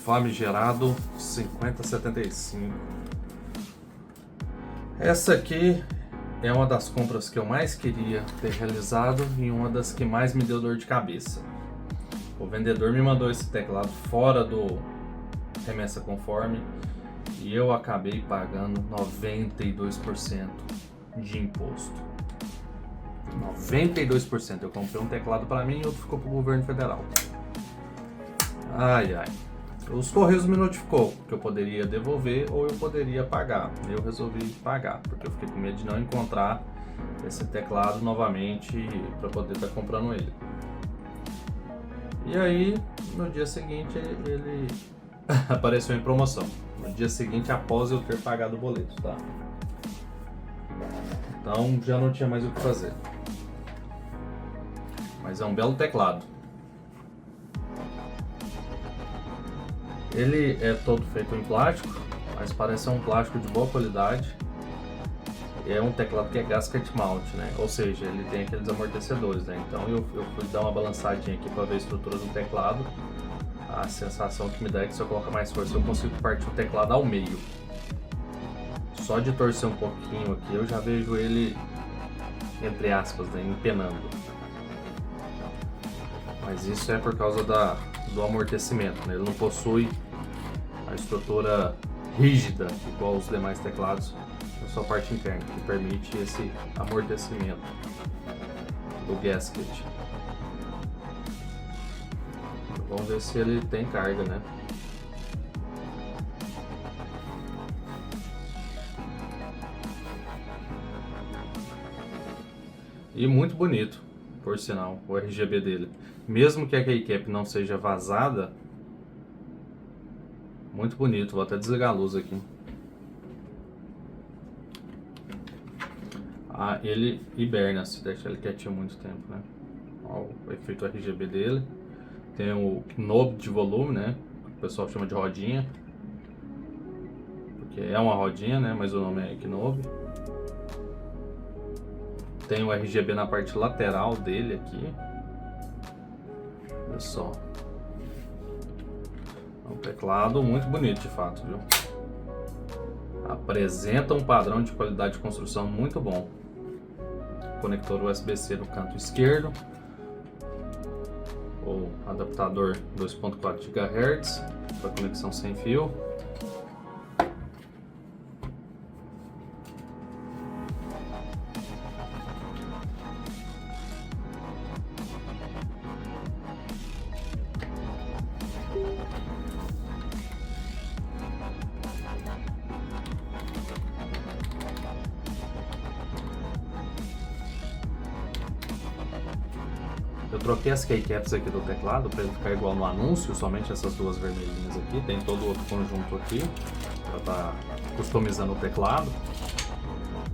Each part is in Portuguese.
famigerado 5075. Essa aqui é uma das compras que eu mais queria ter realizado e uma das que mais me deu dor de cabeça. O vendedor me mandou esse teclado fora do remessa conforme e eu acabei pagando 92% de imposto. 92%. Eu comprei um teclado para mim e outro ficou para o governo federal. Ai ai. Os Correios me notificou que eu poderia devolver ou eu poderia pagar. Eu resolvi pagar, porque eu fiquei com medo de não encontrar esse teclado novamente para poder estar comprando ele. E aí, no dia seguinte, ele apareceu em promoção. No dia seguinte, após eu ter pagado o boleto, tá? Então, já não tinha mais o que fazer. Mas é um belo teclado. Ele é todo feito em plástico, mas parece ser um plástico de boa qualidade. É um teclado que é gasket mount, né? Ou seja, ele tem aqueles amortecedores, né? Então eu fui dar uma balançadinha aqui para ver a estrutura do teclado. A sensação que me dá é que se eu colocar mais força eu consigo partir o teclado ao meio. Só de torcer um pouquinho aqui eu já vejo ele, entre aspas, né, empenando. Mas isso é por causa do amortecimento, né? Ele não possui a estrutura rígida igual os demais teclados, é só a parte interna que permite esse amortecimento do gasket. Vamos ver se ele tem carga, né? E muito bonito, por sinal, o RGB dele. Mesmo que a keycap não seja vazada, muito bonito. Vou até desligar a luz aqui. Ah, ele hiberna se deixar ele quietinho muito tempo, né? Ó, o efeito RGB dele. Tem o knob de volume, né? O pessoal chama de rodinha. Porque é uma rodinha, né? Mas o nome é knob. Tem o RGB na parte lateral dele aqui. Olha só. É um teclado muito bonito de fato, viu? Apresenta um padrão de qualidade de construção muito bom. Conector USB-C no canto esquerdo. O adaptador 2.4 GHz para conexão sem fio. Eu troquei as keycaps aqui do teclado para ele ficar igual no anúncio, somente essas duas vermelhinhas aqui. Tem todo outro conjunto aqui para estar customizando o teclado.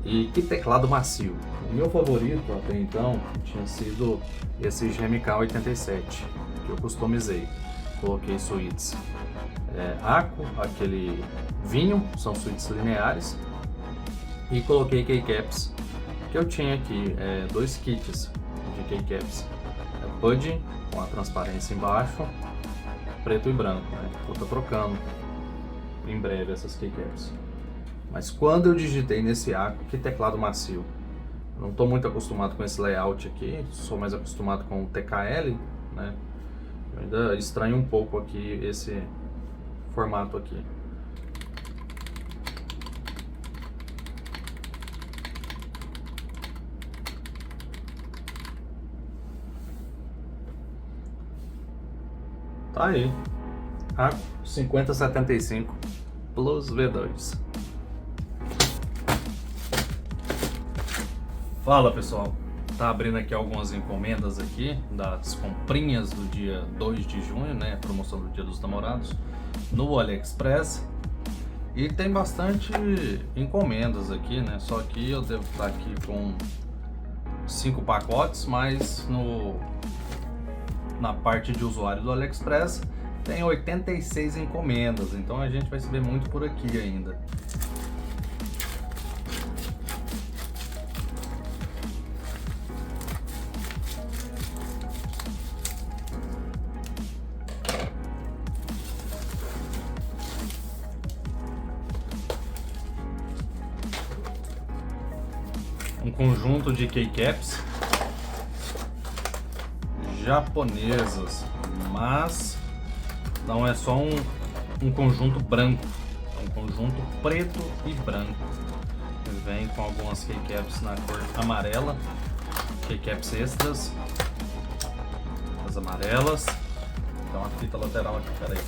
E que teclado macio! O meu favorito até então tinha sido esse GMK 87 que eu customizei. Coloquei suítes Aco, aquele vinho, são suítes lineares, e coloquei keycaps que eu tinha aqui, dois kits de keycaps. Pudding com a transparência embaixo, preto e branco, né? Eu tô trocando em breve essas keycaps. Mas quando eu digitei nesse Aco, que teclado macio! Eu não estou muito acostumado com esse layout aqui, sou mais acostumado com o TKL, né? Eu ainda estranho um pouco aqui esse formato aqui. Tá aí, Aco 5075 Plus V2. Fala pessoal, tá abrindo aqui algumas encomendas aqui das comprinhas do dia 2 de junho, né, promoção do Dia dos Namorados, no AliExpress. E tem bastante encomendas aqui, né, só que eu devo estar aqui com 5 pacotes, mas na parte de usuário do AliExpress tem 86 encomendas, então a gente vai se ver muito por aqui ainda. um conjunto de keycaps japonesas, mas não é só um conjunto branco, é um conjunto preto e branco. Vem com algumas keycaps na cor amarela, keycaps extras, as amarelas. Então uma fita lateral aqui, peraí.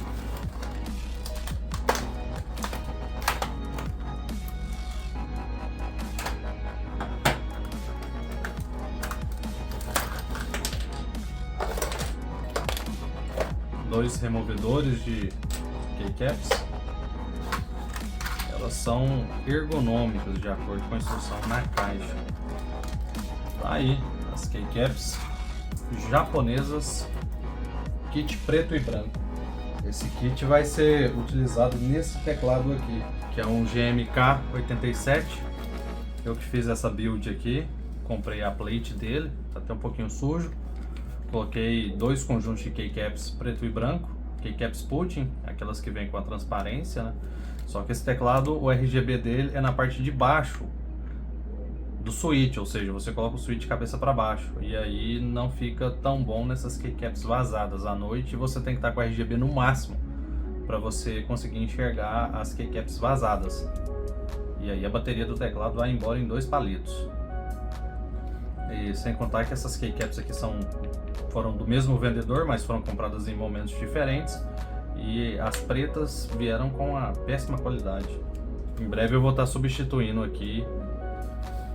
Dois removedores de keycaps. Elas são ergonômicas de acordo com a instrução na caixa. Tá aí as keycaps japonesas, kit preto e branco. Esse kit vai ser utilizado nesse teclado aqui, que é um GMK 87. Eu que fiz essa build aqui, comprei a plate dele, tá até um pouquinho sujo. Coloquei dois conjuntos de keycaps preto e branco, keycaps Putin, aquelas que vêm com a transparência, né? Só que esse teclado, o RGB dele é na parte de baixo do switch, ou seja, você coloca o switch de cabeça para baixo, e aí não fica tão bom nessas keycaps vazadas à noite. Você tem que estar com o RGB no máximo para você conseguir enxergar as keycaps vazadas, e aí a bateria do teclado vai embora em 2 palitos. E sem contar que essas keycaps aqui foram do mesmo vendedor, mas foram compradas em momentos diferentes, e as pretas vieram com a péssima qualidade. Em breve eu vou estar substituindo aqui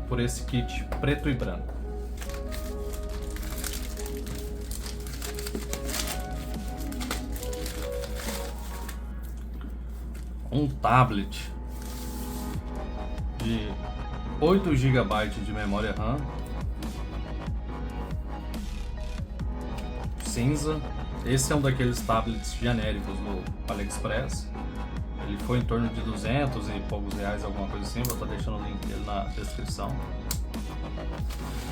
por esse kit preto e branco. Um tablet de 8 GB de memória RAM, cinza. Esse é um daqueles tablets genéricos do AliExpress. Ele foi em torno de 200 e poucos reais, alguma coisa assim. Vou estar deixando o link dele na descrição.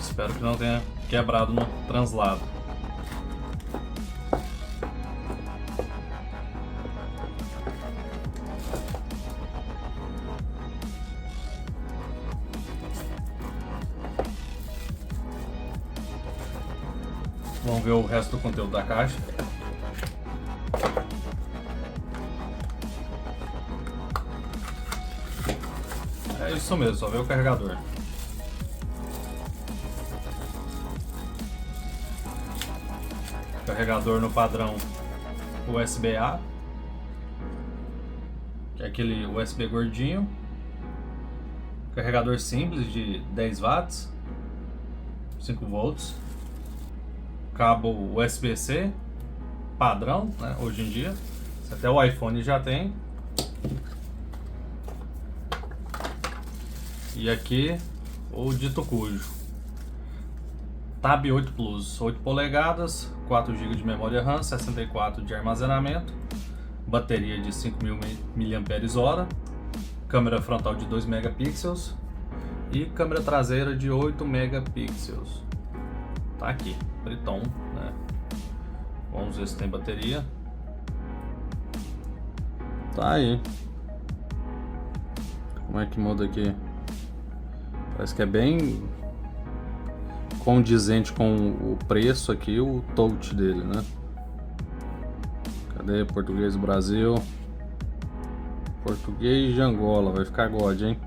Espero que não tenha quebrado no translado. Vamos ver o resto do conteúdo da caixa. É isso mesmo, só ver o carregador. Carregador no padrão USB-A, que é aquele USB gordinho. Carregador simples de 10 watts, 5 volts. Cabo USB-C padrão, né, hoje em dia. Até o iPhone já tem. E aqui o dito cujo. Tab 8 Plus, 8 polegadas, 4 GB de memória RAM, 64 de armazenamento, bateria de 5.000 mAh, câmera frontal de 2 megapixels e câmera traseira de 8 megapixels. Tá aqui, Briton, né? Vamos ver se tem bateria. Tá aí. Como é que muda aqui? Parece que é bem condizente com o preço aqui, o touch dele, né? Cadê? Português do Brasil. Português de Angola, vai ficar God, hein?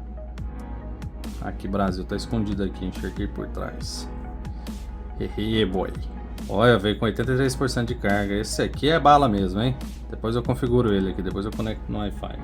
Aqui, Brasil, tá escondido aqui, enxerguei por trás. Hehe, boy. Olha, veio com 83% de carga. Esse aqui é bala mesmo, hein? Depois eu configuro ele aqui, depois eu conecto no Wi-Fi.